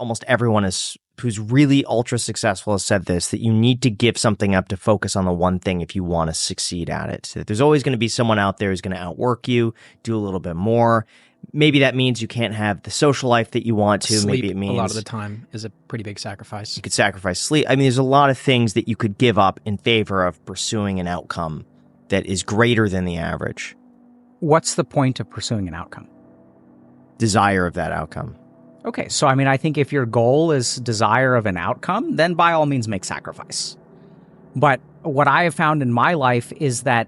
almost everyone who's really ultra successful has said this, that you need to give something up to focus on the one thing if you want to succeed at it. So there's always going to be someone out there who's going to outwork you, do a little bit more. Maybe that means you can't have the social life that you want to. Sleep, maybe it means a lot of the time is a pretty big sacrifice. You could sacrifice sleep. I mean, there's a lot of things that you could give up in favor of pursuing an outcome that is greater than the average. What's the point of pursuing an outcome? Desire of that outcome. Okay, so I mean, I think if your goal is desire of an outcome, then by all means make sacrifice. But what I have found in my life is that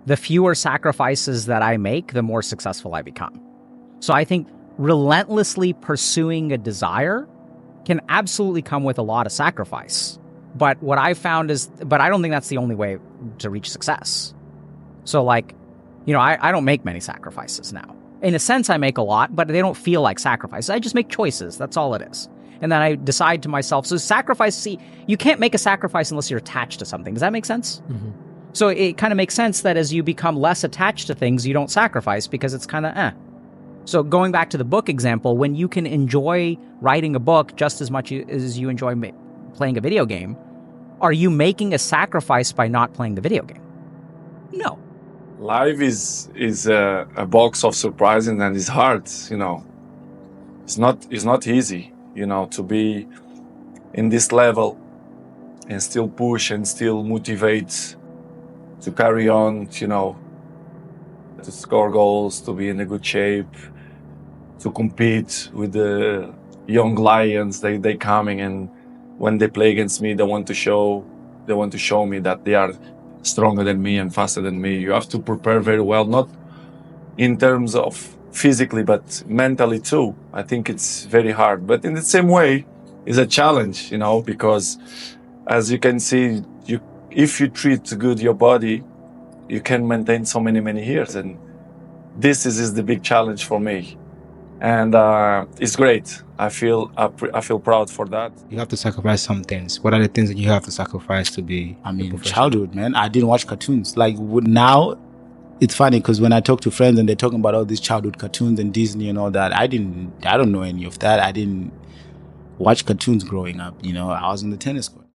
the fewer sacrifices that I make, the more successful I become. So I think relentlessly pursuing a desire can absolutely come with a lot of sacrifice. But what I've found but I don't think that's the only way to reach success. So like, I don't make many sacrifices now. In a sense, I make a lot, but they don't feel like sacrifices. I just make choices. That's all it is. And then I decide to myself, so you can't make a sacrifice unless you're attached to something. Does that make sense? Mm-hmm. So it kind of makes sense that as you become less attached to things, you don't sacrifice because it's kind of So going back to the book example, when you can enjoy writing a book just as much as you enjoy playing a video game, are you making a sacrifice by not playing the video game? No. Life is a box of surprises, and it's hard, It's not easy, to be in this level and still push and still motivate to carry on, to score goals, to be in a good shape, to compete with the young lions. They coming, and when they play against me, they want to show me that they are stronger than me and faster than me. You have to prepare very well, not in terms of physically, but mentally too. I think it's very hard. But in the same way, it's a challenge, because as you can see, if you treat good your body, you can maintain so many years. And this is the big challenge for me. And it's great. I feel proud for that. You have to sacrifice some things. What are the things that you have to sacrifice to be? I mean, childhood, man. I didn't watch cartoons. Like now, it's funny because when I talk to friends and they're talking about all these childhood cartoons and Disney and all that, I don't know any of that. I didn't watch cartoons growing up. I was in the tennis court.